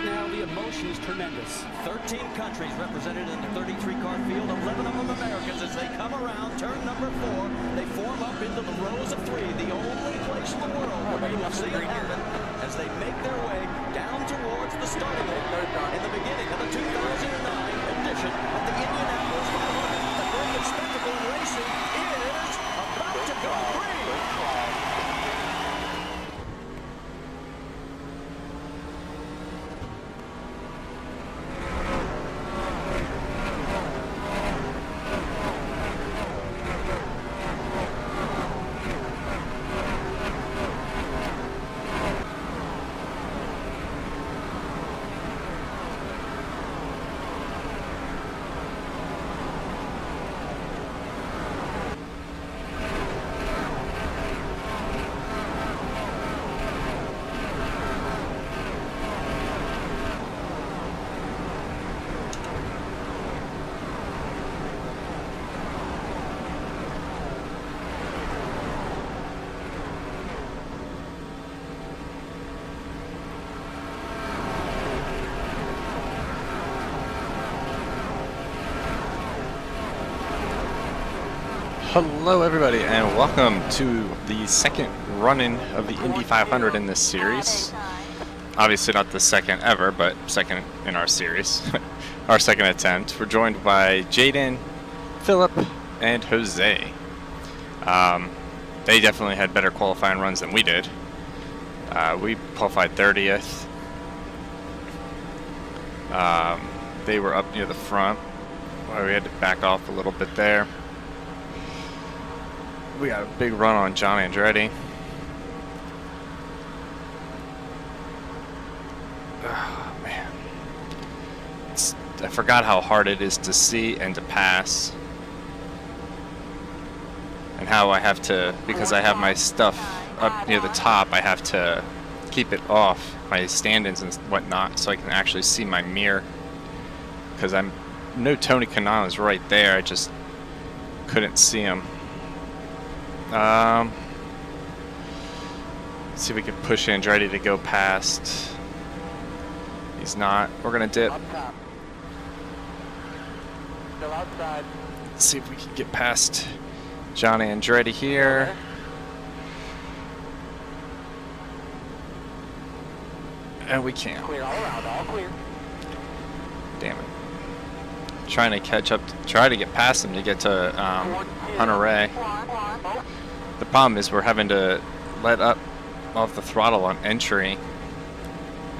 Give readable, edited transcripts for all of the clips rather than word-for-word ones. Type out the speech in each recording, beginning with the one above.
now, the emotion is tremendous. 13 countries represented in the 33-car field, 11 of them Americans. As they come around turn number 4, they form up into the rows of 3, the only place in the world where you will see it happen as they make their way down towards the starting line in the beginning of the 2009 edition of the Indianapolis 500. The greatest spectacle in racing is about to go green. Hello everybody and welcome to the second run-in of the Indy 500 in this series. Obviously not the second ever, but second in our series. Our second attempt. We're joined by Jaden, Philip, and Jose. They definitely had better qualifying runs than we did. We qualified 30th. They were up near the front. We had to back off a little bit there. We got a big run on John Andretti. Oh, man. I forgot how hard it is to see and to pass. And how I have to, because I have my stuff up near the top, I have to keep it off, my stand-ins and whatnot, so I can actually see my mirror. Because no Tony Kanaan is right there, I just couldn't see him. Let's see if we can push Andretti to go past. He's not. We're gonna dip. Still outside. Let's see if we can get past John Andretti here. And we can't. Clear all around, all clear. Damn it. Trying to catch up, try to get past him to get to Hunter Ray. The problem is we're having to let up off the throttle on entry,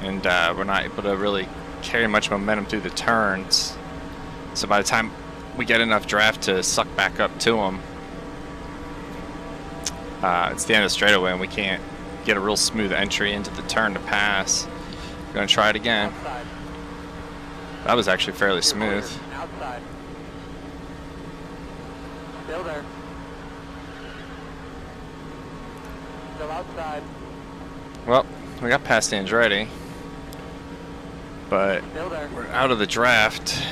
and we're not able to really carry much momentum through the turns. So by the time we get enough draft to suck back up to him, it's the end of the straightaway and we can't get a real smooth entry into the turn to pass. We're going to try it again. That was actually fairly smooth. Outside. Still there. Still outside. Well, we got past Andretti, but Still there. we're out of the draft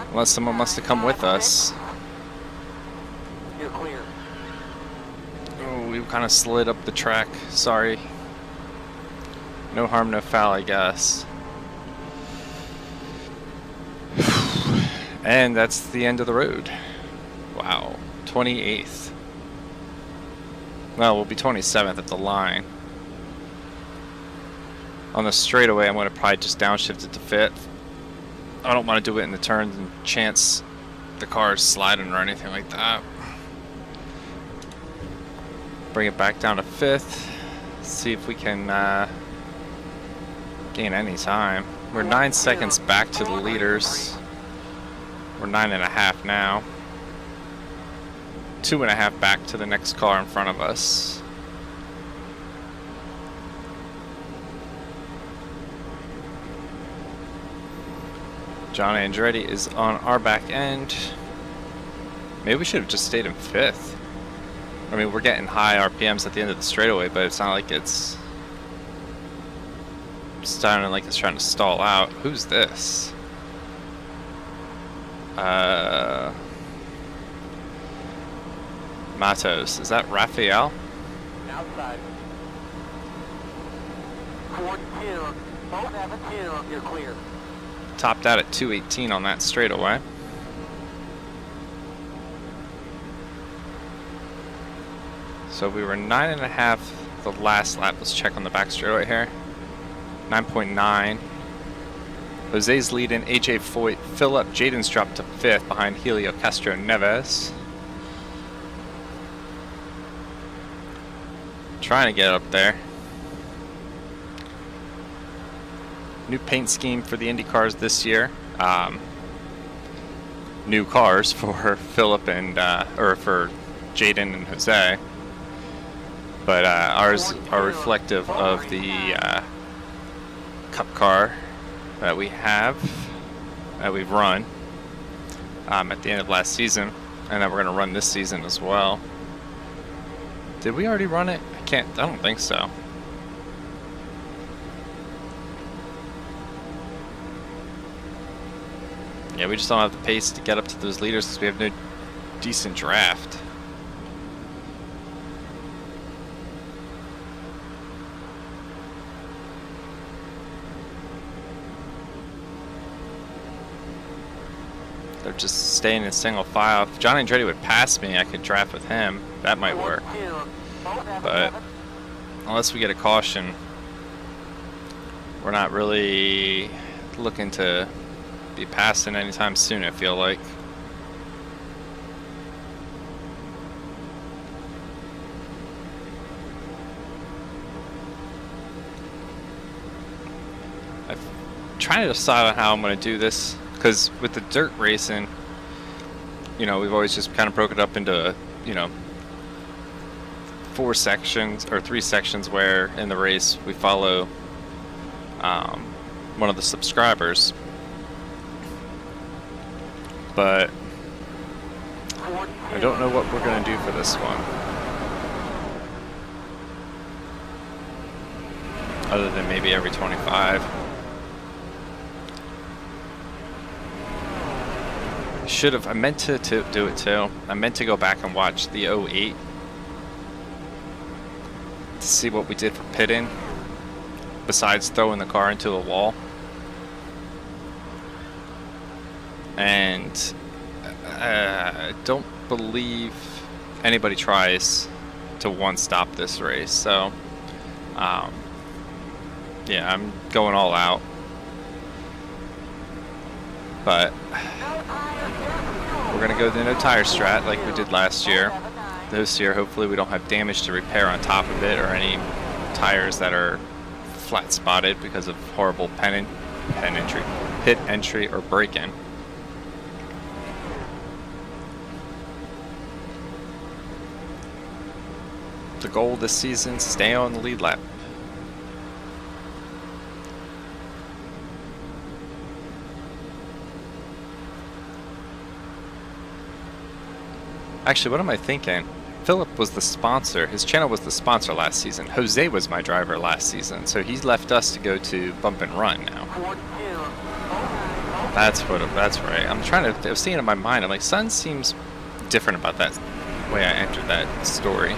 unless someone wants to come with us. You're clear. Oh, we kind of slid up the track. Sorry. No harm, no foul, I guess. And that's the end of the road. Wow. 28th. Well, we'll be 27th at the line. On the straightaway, I'm going to probably just downshift it to 5th. I don't want to do it in the turns and chance the car is sliding or anything like that. Bring it back down to 5th. See if we can gain any time. We're 9 seconds back to the leaders. We're 9.5 now. 2.5 back to the next car in front of us. John Andretti is on our back end. Maybe we should have just stayed in 5th. I mean, we're getting high RPMs at the end of the straightaway, but it's not like it's sounding like it's trying to stall out. Who's this? Matos. Is that Raphael? Outside. 14. E17, you're clear. Topped out at 218 on that straightaway. So we were 9.5 the last lap. Let's check on the back straightaway here. 9.9. Jose's leading, AJ Foyt, Phillip, Jaden's dropped to 5th behind Helio Castro Neves. Trying to get up there. New paint scheme for the Indy cars this year. New cars for Phillip and or for Jaden and Jose. But ours are reflective of the Cup car that we have, that we've run at the end of last season, and that we're going to run this season as well. Did we already run it? I don't think so. Yeah, we just don't have the pace to get up to those leaders because we have no decent draft. They're just staying in single file. If Johnny Andretti would pass me, I could draft with him. That might work. But unless we get a caution, we're not really looking to be passing anytime soon, I feel like. I'm trying to decide on how I'm going to do this. Because with the dirt racing, you know, we've always just kind of broken it up into, you know, 4 sections or 3 sections where in the race we follow one of the subscribers. But I don't know what we're going to do for this one. Other than maybe every 25. I meant to do it too. I meant to go back and watch the 08 to see what we did for pitting besides throwing the car into a wall. And I don't believe anybody tries to one-stop this race. So, yeah, I'm going all out. But we're going to go the no tire strat like we did last year. This year, hopefully we don't have damage to repair on top of it or any tires that are flat spotted because of horrible pit entry or break-in. The goal this season, stay on the lead lap. Actually, what am I thinking? Phillip was the sponsor. His channel was the sponsor last season. Jose was my driver last season, so he's left us to go to bump and run now. That's right. I was seeing it in my mind. I'm like, Sun seems different about that way I entered that story.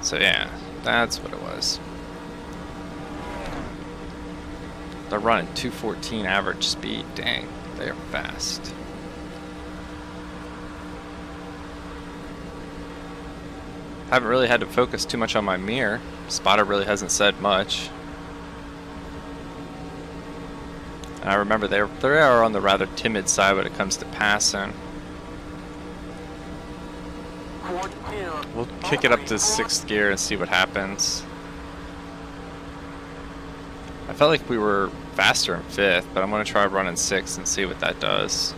So yeah, that's what it was. They're running 214 average speed. Dang, they are fast. Haven't really had to focus too much on my mirror. Spotter really hasn't said much. And I remember they are on the rather timid side when it comes to passing. We'll kick it up to 6th gear and see what happens. I felt like we were faster in 5th, but I'm going to try running 6th and see what that does.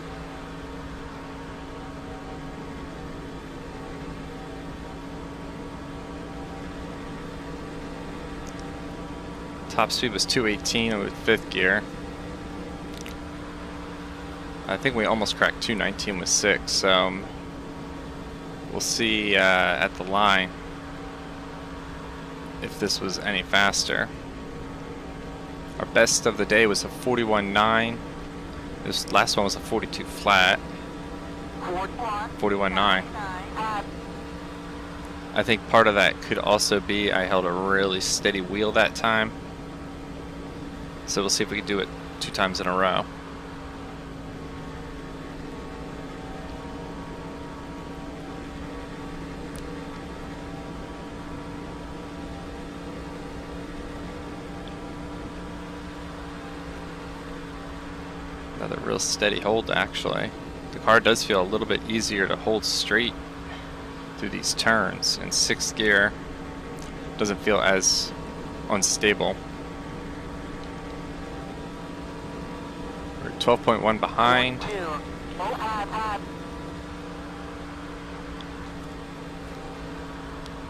Top speed was 218 with 5th gear. I think we almost cracked 219 with 6, so we'll see at the line if this was any faster. Our best of the day was a 41.9. This last one was a 42 flat. 41.9. I think part of that could also be I held a really steady wheel that time. So we'll see if we can do it 2 times in a row. Another real steady hold, actually. The car does feel a little bit easier to hold straight through these turns. In 6th gear, doesn't feel as unstable. We're 12.1 behind.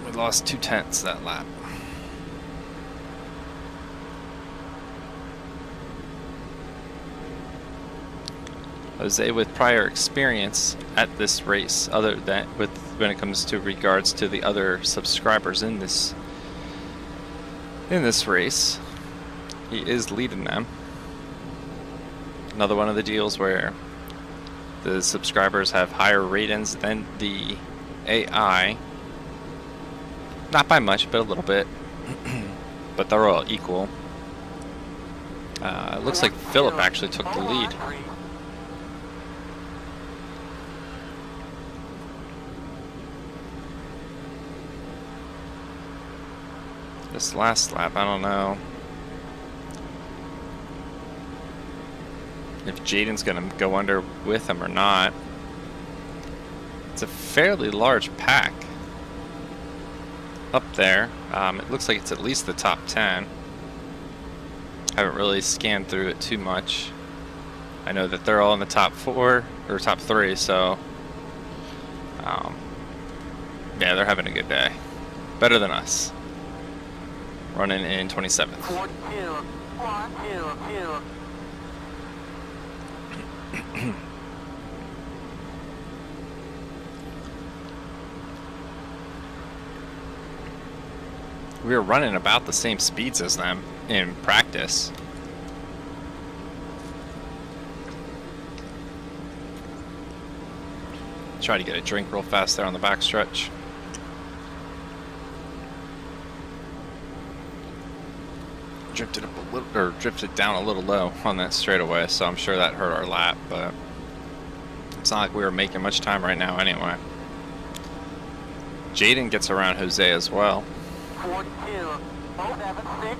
We lost 0.2 that lap. Jose with prior experience at this race, other than when it comes to regards to the other subscribers in this race, he is leading them. Another one of the deals where the subscribers have higher ratings than the AI, not by much, but a little bit, but they're all equal. It looks like Philip actually took the lead. This last lap, I don't know if Jaden's gonna go under with him or not. It's a fairly large pack up there. It looks like it's at least the top 10. Haven't really scanned through it too much. I know that they're all in the top 4 or top 3, so yeah, they're having a good day. Better than us. Running in 27th. We were running about the same speeds as them in practice. Try to get a drink real fast there on the backstretch. Drifted up a little, or drifted down a little low on that straightaway, so I'm sure that hurt our lap, but it's not like we were making much time right now anyway. Jaden gets around Jose as well. 42.76.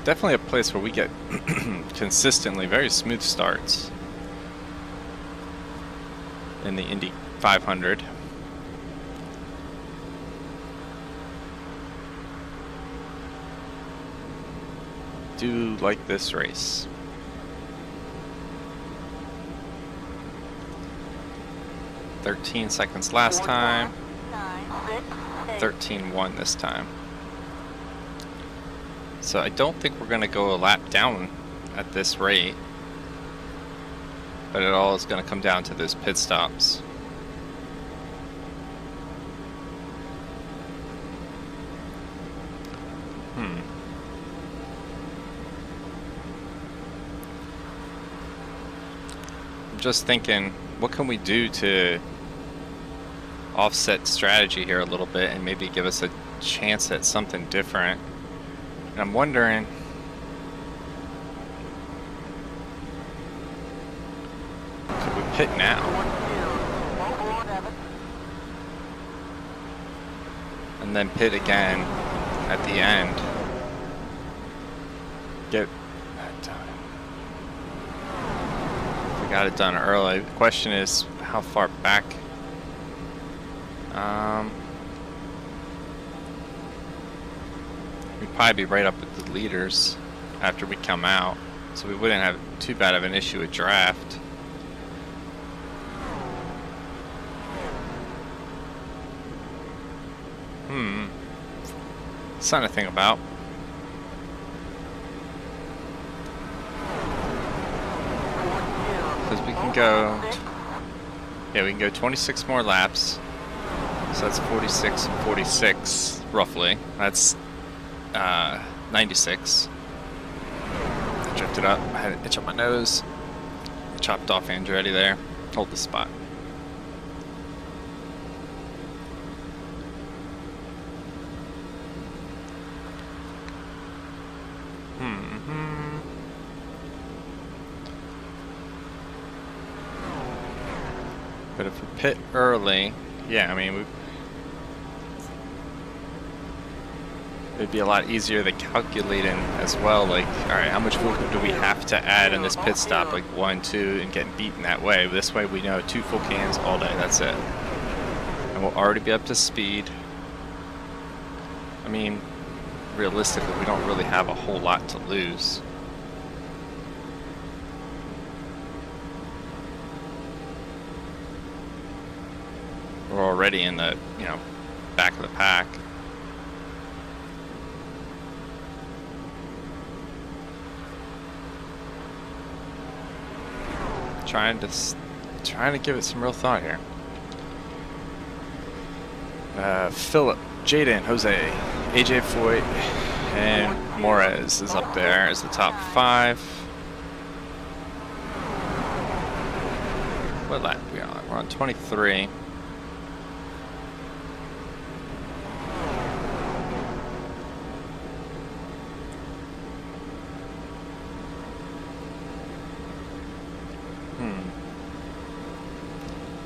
Definitely a place where we get consistently very smooth starts in the Indy 500. Do like this race. "13 seconds last time, 13.1 this time. So I don't think we're going to go a lap down at this rate, but it all is going to come down to those pit stops. I'm just thinking, what can we do to offset strategy here a little bit and maybe give us a chance at something different? And I'm wondering, could we pit now? And then pit again at the end. Get that done. We got it done early. The question is, how far back? We'd probably be right up with the leaders after we come out, so we wouldn't have too bad of an issue with draft. Something to think about. Because we can go, yeah, we can go 26 more laps So that's 46 and 46, roughly. That's 96. I drifted up. I had an itch on my nose. Chopped off Andretti there. Hold the spot. But if we pit early, yeah, I mean, it'd be a lot easier to calculate in as well. Like, all right, how much fuel do we have to add in this pit stop? Like 1, 2, and getting beaten that way. This way, we know 2 full cans all day. That's it, and we'll already be up to speed. I mean, realistically, we don't really have a whole lot to lose. We're already in the, back of the pack. Trying to give it some real thought here. Philip, Jaden, Jose, AJ Foyt, and Morez is up there as the top 5. What lap are we on? We're on 23.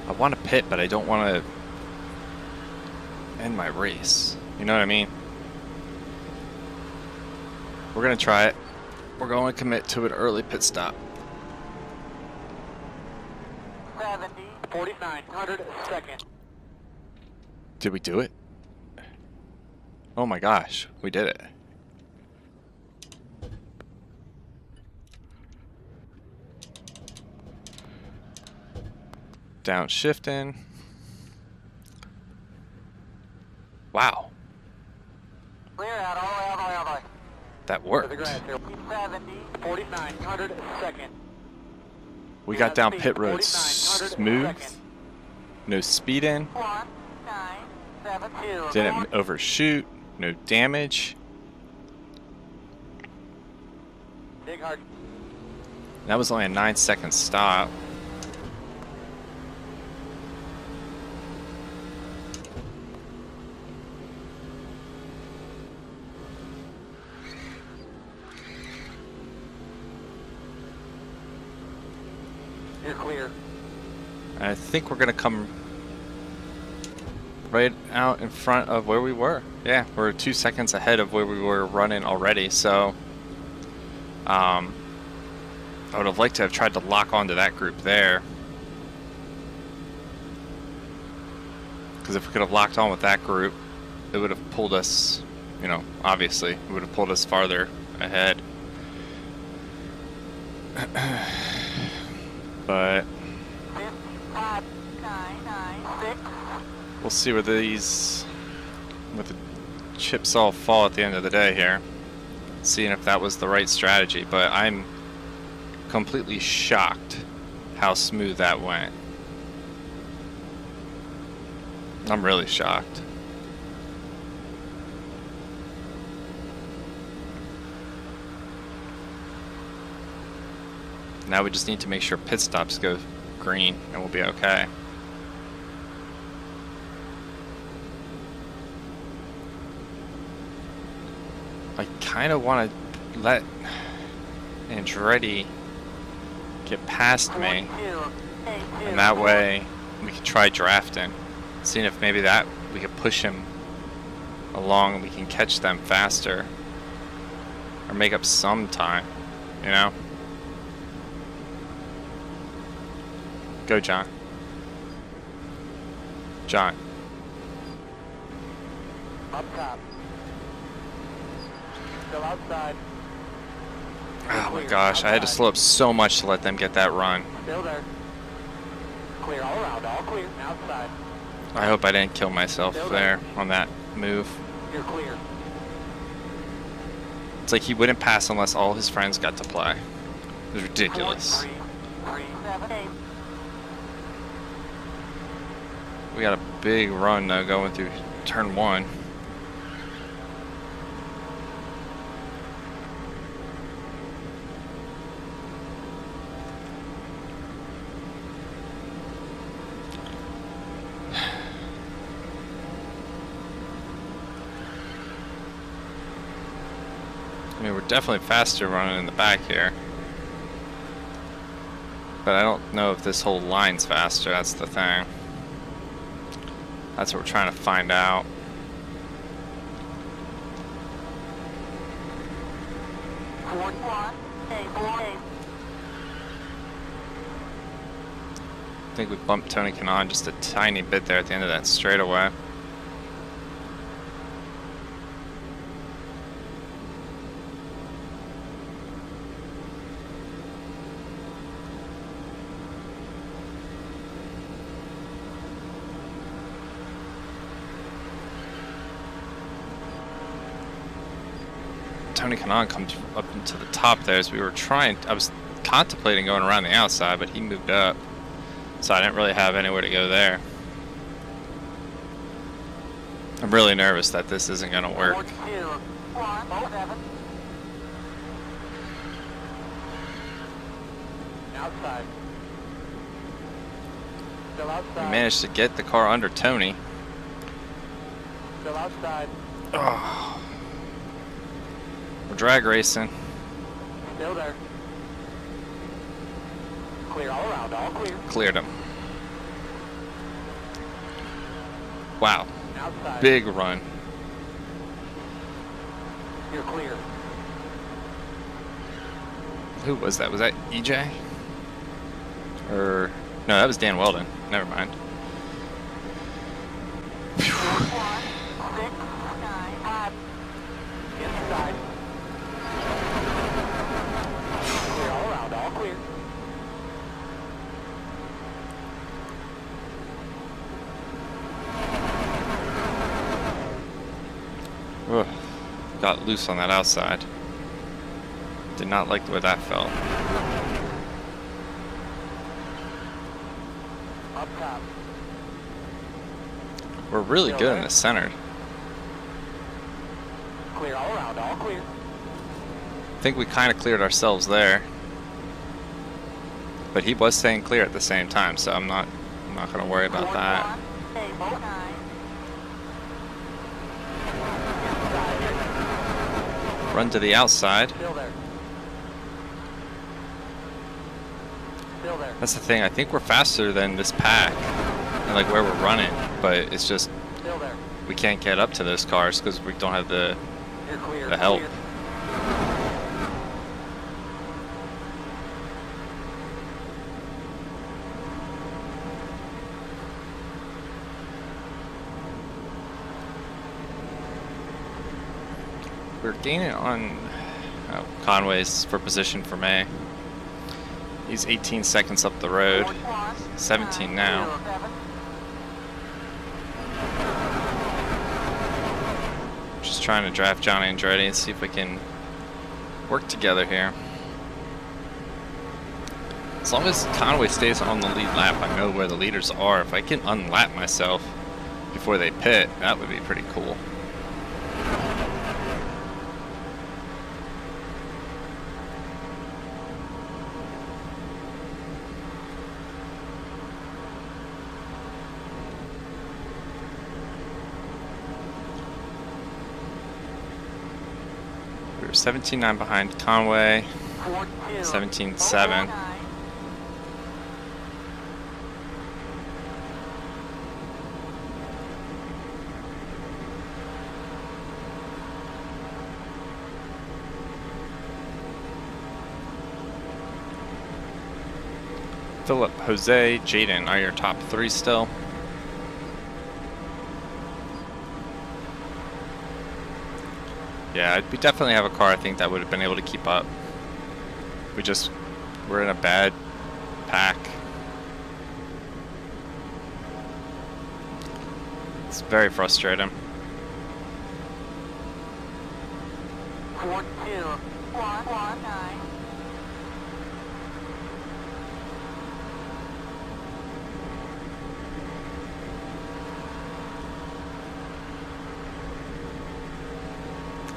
I want to pit, but I don't want to end my race. You know what I mean? We're going to try it. We're going to commit to an early pit stop. 70, 4900 second. Did we do it? Oh my gosh, we did it. Downshifting. Wow. Clear out all the way, all the way, all the way. That worked. 70, 4900 second. We got down pit road smooth. No speeding. 1972. Didn't overshoot. No damage. Dig hard. That was only a 9-second stop. You're clear. I think we're gonna come right out in front of where we were. Yeah, we're 2 seconds ahead of where we were running already, so I would have liked to have tried to lock onto that group there, because if we could have locked on with that group, it would have pulled us, obviously it would have pulled us farther ahead. But we'll see where the chips all fall at the end of the day here. Seeing if that was the right strategy, but I'm completely shocked how smooth that went. I'm really shocked. Now we just need to make sure pit stops go green and we'll be okay. I kind of want to let Andretti get past me, and that way we can try drafting, seeing if maybe that we could push him along and we can catch them faster or make up some time, Go, John. John. Up top. Still outside. Oh my gosh, I had to slow up so much to let them get that run. Still there. Clear all around, all clear. Outside. I hope I didn't kill myself there on that move. You're clear. It's like he wouldn't pass unless all his friends got to play. It was ridiculous. 3, 7, 8. We got a big run though going through turn 1. I mean, we're definitely faster running in the back here. But I don't know if this whole line's faster, that's the thing. That's what we're trying to find out. I think we bumped Tony Kanaan just a tiny bit there at the end of that straightaway. Tony Kanaan comes up into the top there as we were trying. I was contemplating going around the outside, but he moved up, so I didn't really have anywhere to go there. I'm really nervous that this isn't going to work. Outside. Still We outside. managed to get the car under Tony. Still outside. Oh. We're drag racing. Still there. Clear all around. All clear. Cleared him. Wow. Outside. Big run. You're clear. Who was that? Was that EJ? Or no, that was Dan Weldon. Never mind. Inside. Clear all around. All clear. Ugh. Got loose on that outside. Did not like the way that felt. Up top. We're really good in the center. Clear all around. All clear. I think we kind of cleared ourselves there. But he was staying clear at the same time, so I'm not going to worry about that. Run to the outside. Still there. Still there. That's the thing. I think we're faster than this pack and like where we're running, but it's just Still there. we can't get up to those cars because we don't have the You're clear. The help. Clear. We're gaining on Conway's for position for May. He's 18 seconds up the road, 17 now. Just trying to draft Johnny Andretti and see if we can work together here. As long as Conway stays on the lead lap, I know where the leaders are. If I can unlap myself before they pit, that would be pretty cool. We were 17.9 behind Conway, 17.7. Philip, Jose, Jaden are your top three still. Yeah, we definitely have a car I think that would have been able to keep up. We're in a bad pack. It's very frustrating. 42119.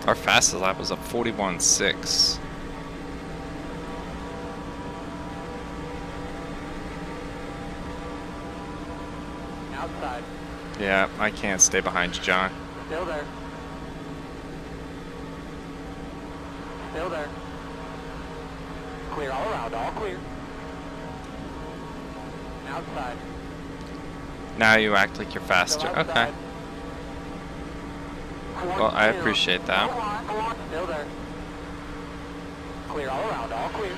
Our fastest lap was a 41.6. Outside. Yeah, I can't stay behind you, John. Still there. Still there. Clear all around, all clear. Outside. Now you act like you're faster. Still Okay. outside. Well, I appreciate that. Still there. Clear all around, all clear.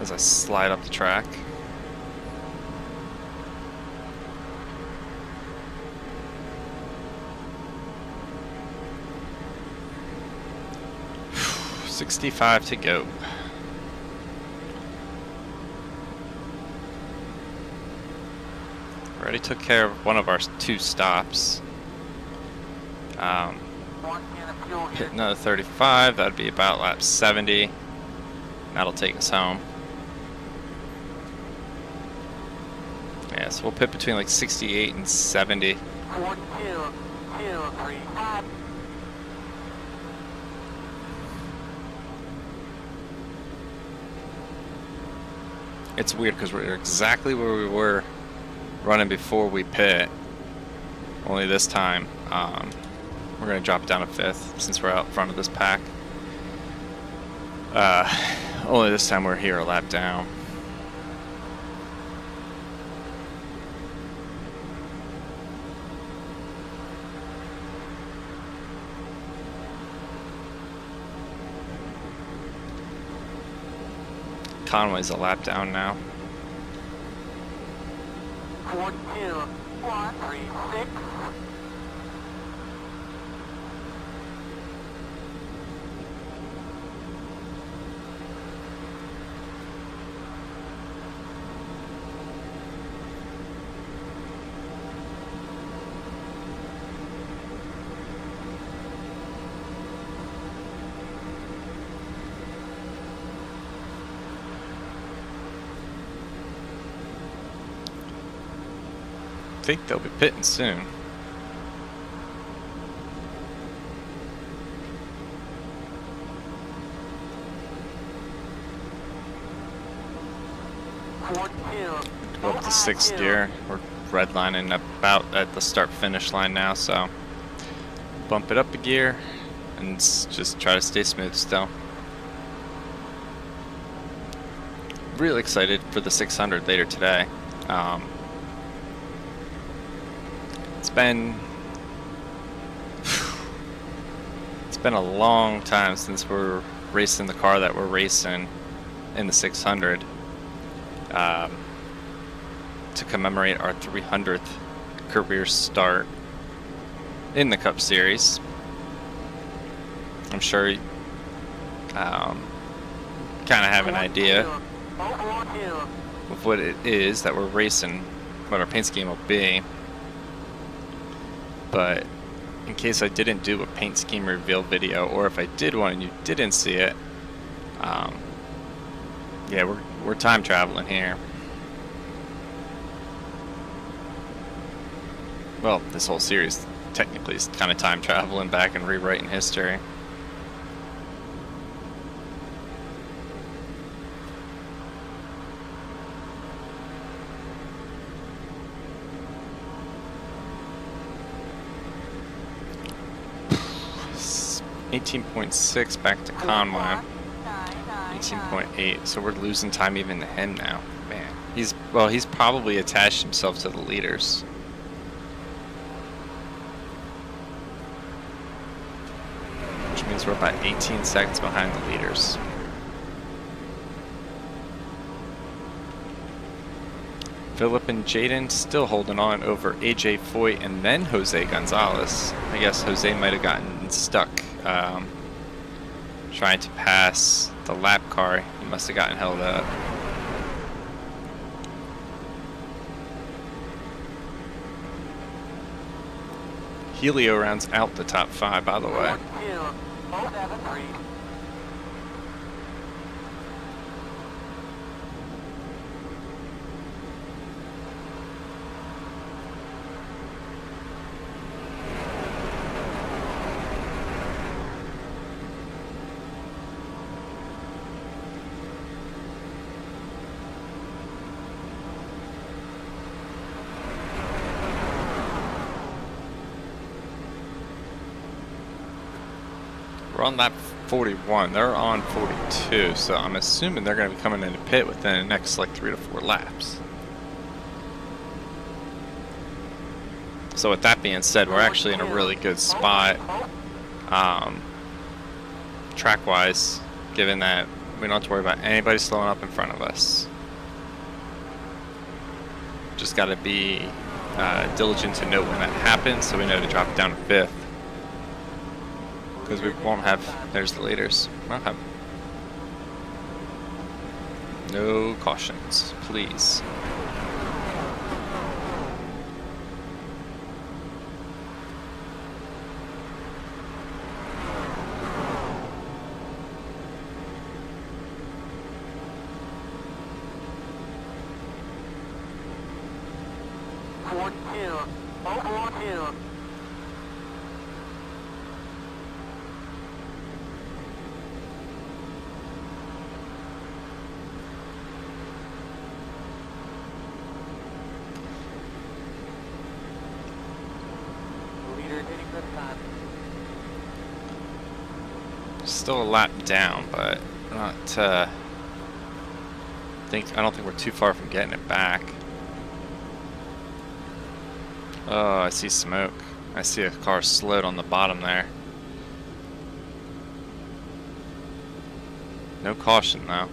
As I slide up the track. $65 to go. Already took care of one of our 2 stops. Hit another 35, that'd be about lap 70. That'll take us home. Yeah, so we'll pit between like 68 and 70. 4-2-2-3-5. It's weird because we're exactly where we were running before we pit. Only this time, we're going to drop down to 5th since we're out front of this pack. Only this time we're here a lap down. Conway's a lap down now. 4-2-1-3-6. I think they'll be pitting soon. Go up to 6th gear. We're redlining about at the start-finish line now, so bump it up a gear and just try to stay smooth still. Really excited for the 600 later today. It's been a long time since we're racing the car that we're racing in the 600 to commemorate our 300th career start in the Cup Series. I'm sure you kind of have an idea of what it is that we're racing, what our paint scheme will be. But in case I didn't do a paint scheme reveal video, or if I did one and you didn't see it, yeah, we're time traveling here. Well, this whole series technically is kind of time traveling back and rewriting history. $18.6 back to Conway. 18.8, so we're losing time even to him now. Man, he's probably attached himself to the leaders. Which means we're about 18 seconds behind the leaders. Philip and Jaden still holding on over AJ Foyt and then Jose Gonzalez. I guess Jose might have gotten stuck trying to pass the lap car. He must have gotten held up. Helio rounds out the top 5, by the way. 4-2-0-7-3. We're on lap 41. They're on 42, so I'm assuming they're going to be coming into pit within the next like 3 to 4 laps. So with that being said, we're actually in a really good spot, track-wise, given that we don't have to worry about anybody slowing up in front of us. Just got to be diligent to know when that happens, so we know to drop it down to 5th. Because we won't have, there's the leaders. We won't have no cautions, please. Still a lap down, but not. I don't think we're too far from getting it back. Oh, I see smoke. I see a car slowed on the bottom there. No caution though.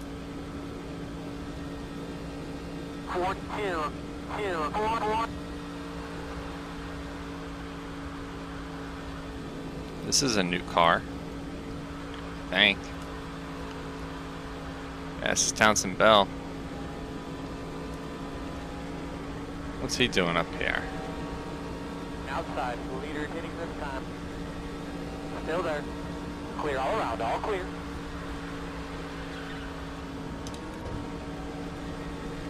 This is a new car. I think. Yeah, this is Townsend Bell. What's he doing up here? Outside, leader hitting this time. Still there. Clear all around, all clear.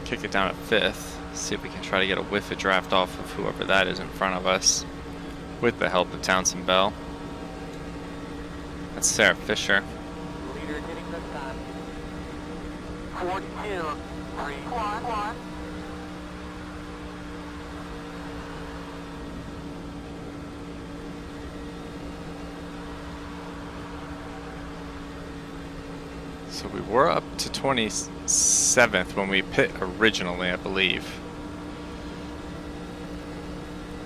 Kick it down at 5th. See if we can try to get a whiff of draft off of whoever that is in front of us with the help of Townsend Bell. That's Sarah Fisher. Leader hitting this time. 4, 2, 3, 1. So we were up to 27th when we pit originally, I believe.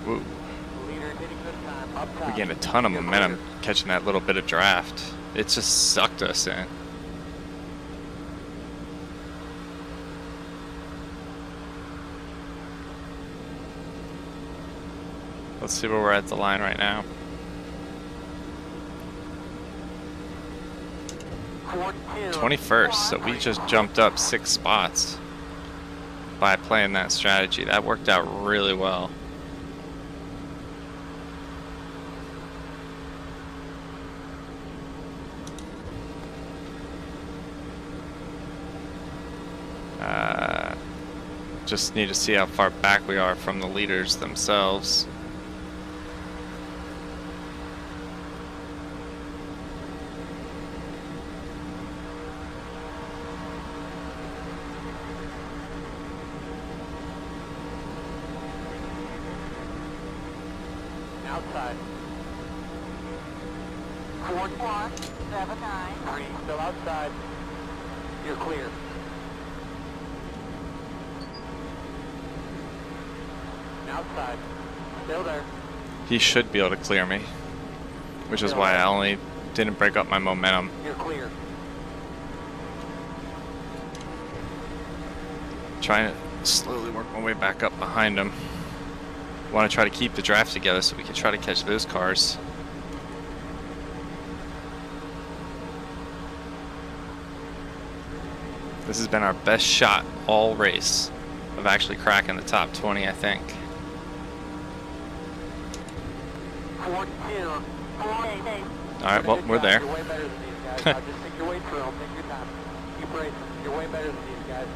Woo. We gained a ton of momentum catching that little bit of draft. It just sucked us in. Let's see where we're at the line right now. 21st, so we just jumped up 6 spots by playing that strategy. That worked out really well. Just need to see how far back we are from the leaders themselves. Outside. 4179. Still outside. You're clear. Outside. Still there. He should be able to clear me, which is why I only didn't break up my momentum. You're clear. Trying to slowly work my way back up behind him. Want to try to keep the draft together so we can try to catch those cars. This has been our best shot all race of actually cracking the top 20, I think. 4248. Alright, well, we're there. You're way better than these guys. I'll just take your way through them. Take your time. Keep racing. You're way better than these guys.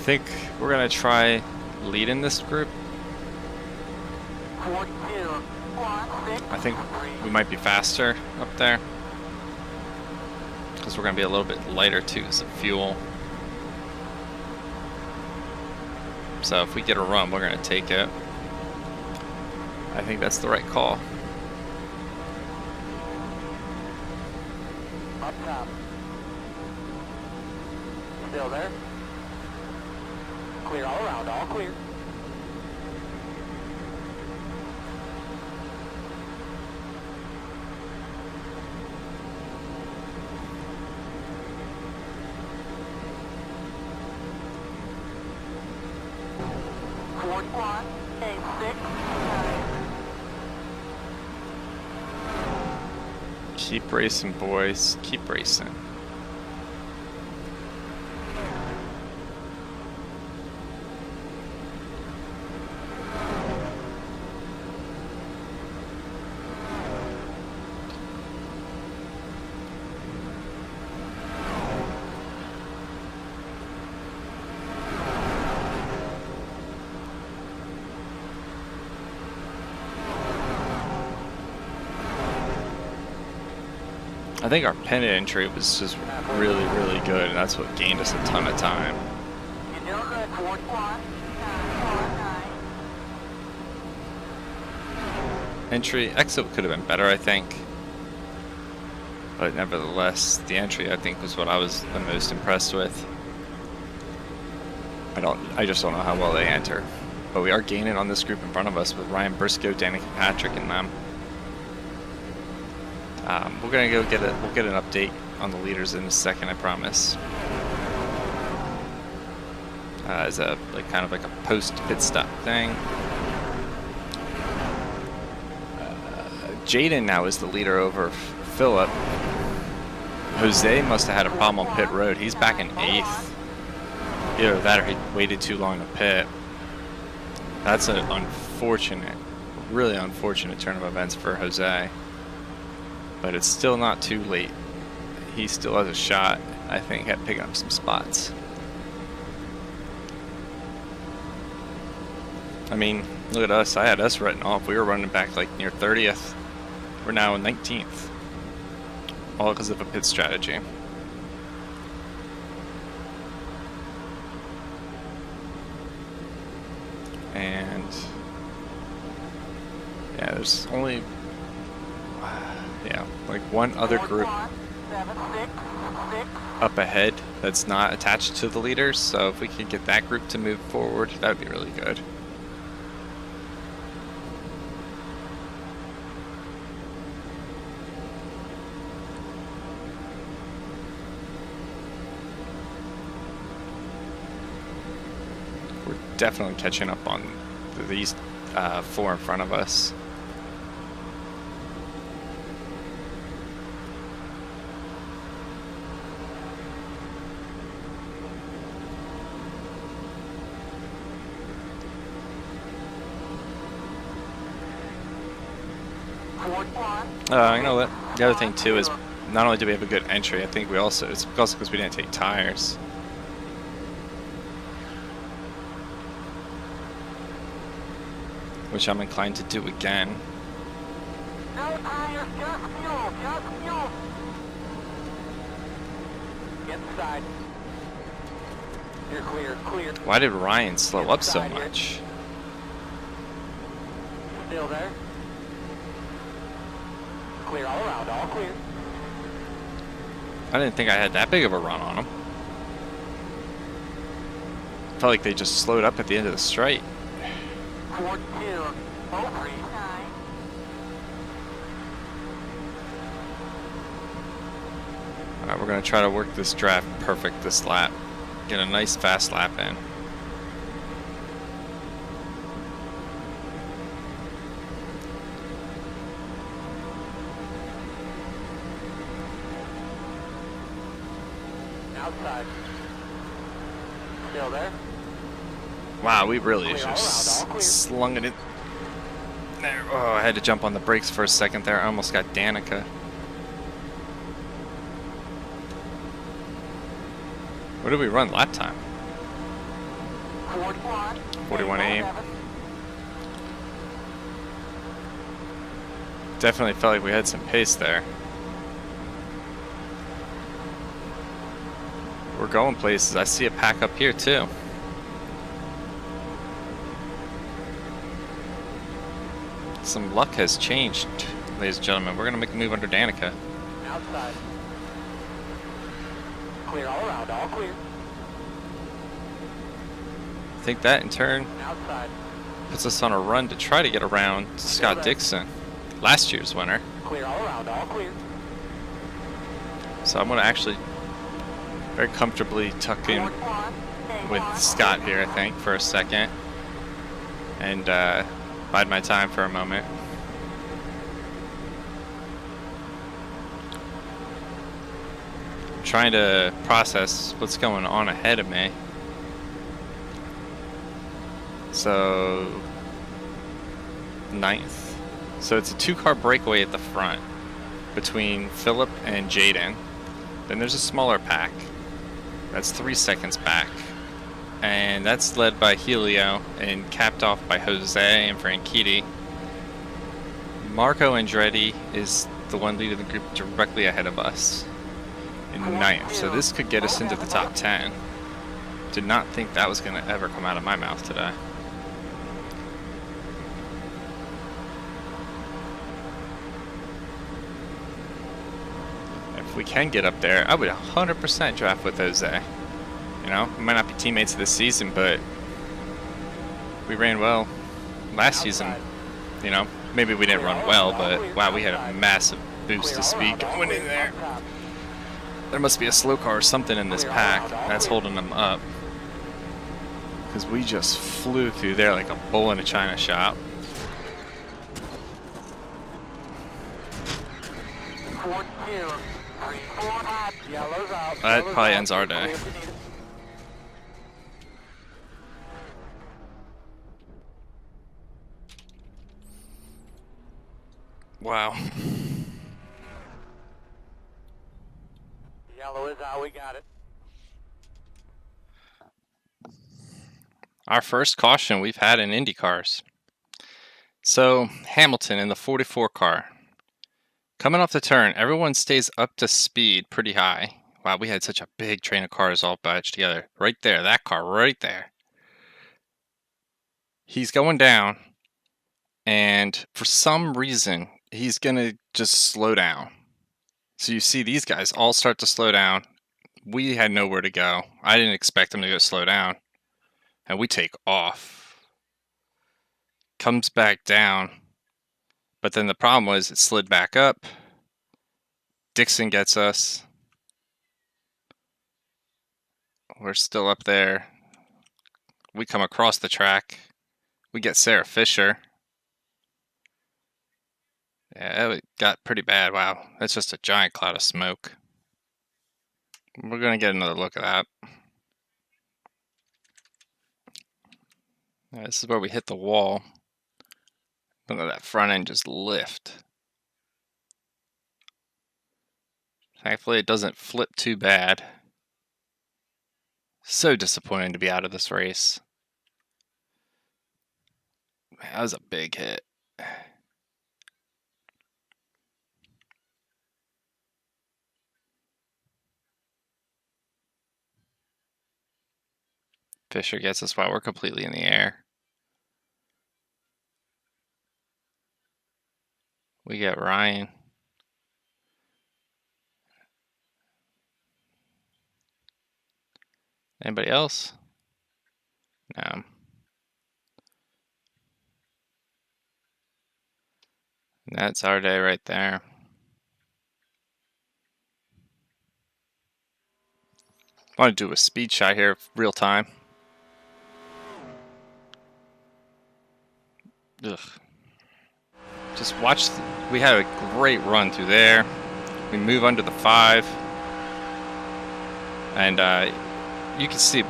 think we're gonna try leading this group. I think we might be faster up there because we're gonna be a little bit lighter too as of fuel. So if we get a run, we're gonna take it. I think that's the right call. Up top. Still there. Clear all around, all clear. Keep racing, boys. Keep racing. I think our pennant entry was just really, really good, and that's what gained us a ton of time. Entry, exit could have been better, I think. But nevertheless, the entry, I think, was what I was the most impressed with. I just don't know how well they enter. But we are gaining on this group in front of us with Ryan Briscoe, Danica Patrick, and them. We're gonna go get we'll get an update on the leaders in a second, I promise. As a kind of like a post pit stop thing. Jaden now is the leader over Phillip. Jose must have had a problem on pit road. He's back in 8th. Either that or he waited too long to pit. That's an unfortunate, really unfortunate turn of events for Jose. But it's still not too late. He still has a shot, I think, at picking up some spots. I mean, look at us. I had us written off. We were running back like near 30th. We're now in 19th. All because of a pit strategy. And yeah, there's only like one other group up ahead that's not attached to the leaders, so if we could get that group to move forward, that would be really good. We're definitely catching up on these 4 in front of us. You know what? The other thing too is not only do we have a good entry, I think it's also because we didn't take tires. Which I'm inclined to do again. No tires, just fuel, just fuel. Get inside. You're clear, clear. Why did Ryan slow up so much? Still there. Clear all around, all clear. I didn't think I had that big of a run on them. Felt like they just slowed up at the end of the straight. 4203. Alright, we're going to try to work this draft perfect this lap. Get a nice fast lap in. Outside. Still there? Wow, we really Clear all just around, all clear. slung it in there. Oh, I had to jump on the brakes for a second there. I almost got Danica. What did we run lap time? 41.8. Definitely felt like we had some pace there. We're going places. I see a pack up here too. Some luck has changed, ladies and gentlemen. We're going to make a move under Danica. Outside. Clear all around, all clear. I think that in turn Outside. puts us on a run to try to get around Scott Dixon, last year's winner. Clear all around, all clear. So I'm going to actually very comfortably tuck in with Scott here, I think, for a second. And bide my time for a moment. I'm trying to process what's going on ahead of me. So, 9th. So it's a 2-car breakaway at the front between Philip and Jaden. Then there's a smaller pack. That's 3 seconds back. And that's led by Helio and capped off by Jose and Franchitti. Marco Andretti is the one leading the group directly ahead of us in 9th. So this could get us into the top 10. Did not think that was going to ever come out of my mouth today. If we can get up there, I would 100% draft with Jose. You know, we might not be teammates this season, but we ran well last season. You know, maybe we didn't run well, but wow, we had a massive boost of speed going in there. There must be a slow car or something in this pack that's holding them up, because we just flew through there like a bull in a china shop. That probably ends our day. Wow. Yellow is out, we got it. Our first caution we've had in Indy cars. So, Hamilton in the 44 car. Coming off the turn, everyone stays up to speed pretty high. Wow, we had such a big train of cars all batched together. Right there, that car right there. He's going down, and for some reason, he's going to just slow down. So you see these guys all start to slow down. We had nowhere to go. I didn't expect them to go slow down. And we take off. Comes back down. But then the problem was it slid back up. Dixon gets us. We're still up there. We come across the track. We get Sarah Fisher. Yeah, it got pretty bad. Wow, that's just a giant cloud of smoke. We're going to get another look at that. Yeah, this is where we hit the wall. Look at that front end just lift. Thankfully, it doesn't flip too bad. So disappointing to be out of this race. Man, that was a big hit. Fisher gets us while we're completely in the air. We get Ryan. Anybody else? No. And that's our day right there. I want to do a speed shot here, real time. Ugh. Just watch. We had a great run through there. We move under the 5. And you can see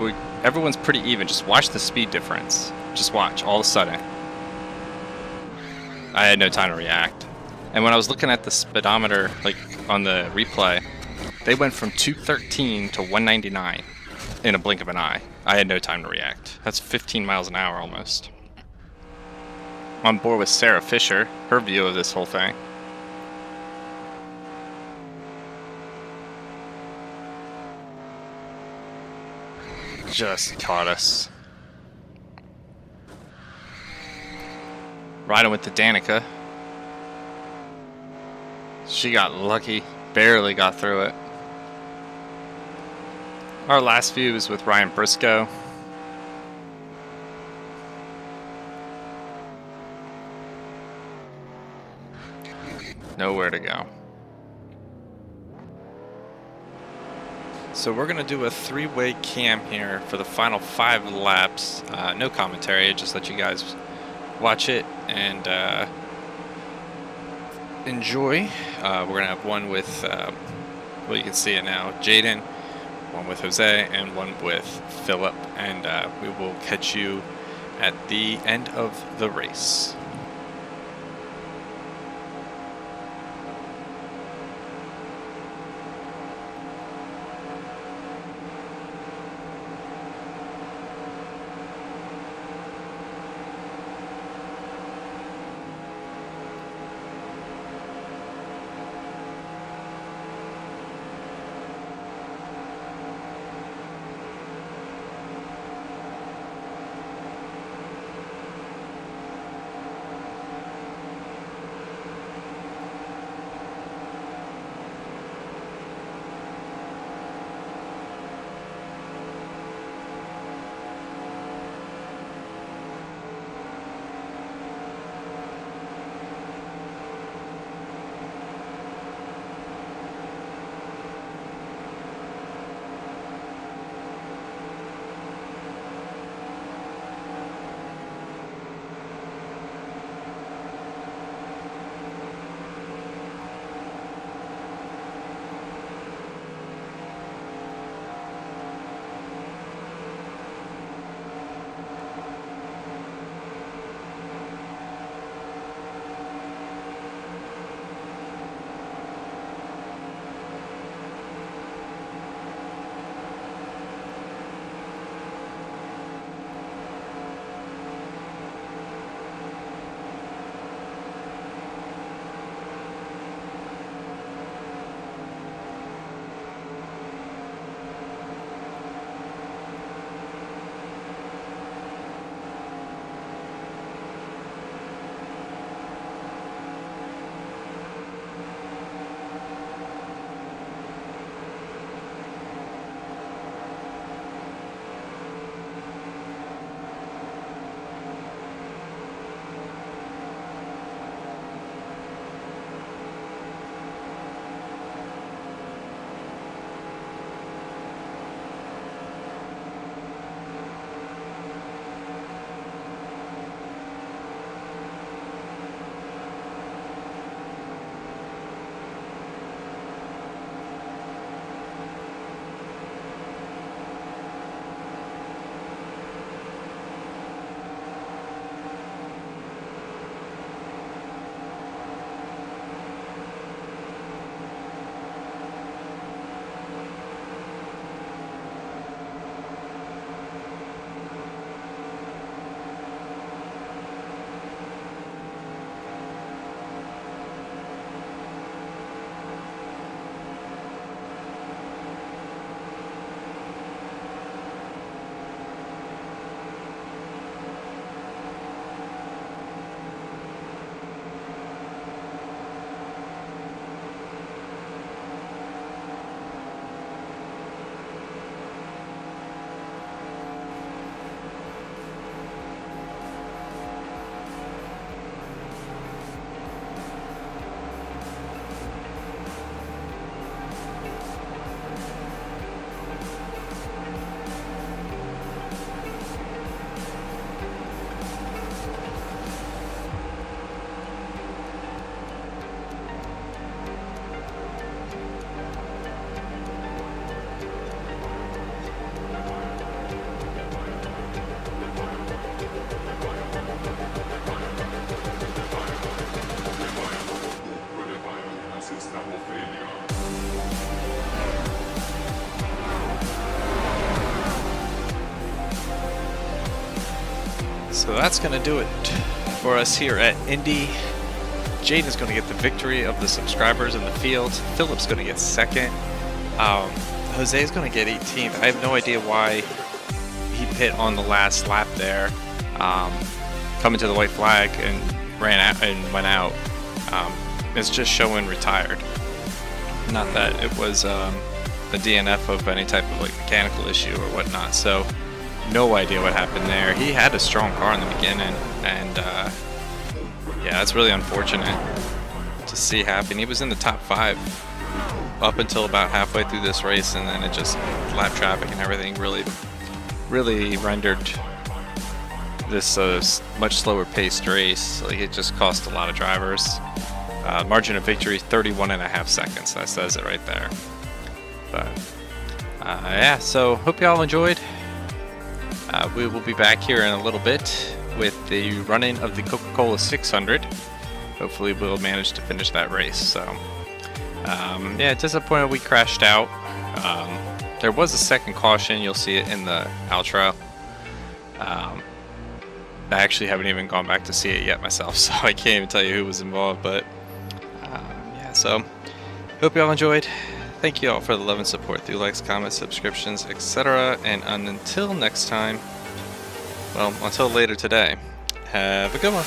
everyone's pretty even. Just watch the speed difference. Just watch, all of a sudden. I had no time to react. And when I was looking at the speedometer, like on the replay, they went from 213 to 199 in a blink of an eye. I had no time to react. That's 15 miles an hour almost. I'm on board with Sarah Fisher, her view of this whole thing. Just caught us. Riding with the Danica. She got lucky, barely got through it. Our last view is with Ryan Briscoe. Nowhere to go. So we're gonna do a three-way cam here for the final 5 laps. No commentary, just let you guys watch it and enjoy. We're gonna have one with, well, you can see it now, Jaden, one with Jose, and one with Philip, and we will catch you at the end of the race. So that's going to do it for us here at Indy. Jaden's going to get the victory of the subscribers in the field. Philip's going to get second. Jose's going to get 18th. I have no idea why he pit on the last lap there, coming to the white flag and ran out and went out. It's just showing retired. Not that it was a DNF of any type of like mechanical issue or whatnot. So no idea what happened there. He had a strong car in the beginning, and yeah, that's really unfortunate to see happen. He was in the top 5 up until about halfway through this race, and then it just lap traffic and everything really rendered this much slower paced race. Like, it just cost a lot of drivers. Margin of victory 31.5 seconds. That says it right there. But yeah, so hope y'all enjoyed. We will be back here in a little bit with the running of the Coca-Cola 600. Hopefully we'll manage to finish that race. So yeah, disappointed we crashed out. There was a second caution. You'll see it in the outro. I actually haven't even gone back to see it yet myself, so I can't even tell you who was involved. But yeah, so hope y'all enjoyed. Thank you all for the love and support through likes, comments, subscriptions, etc. And until next time, well, until later today, have a good one.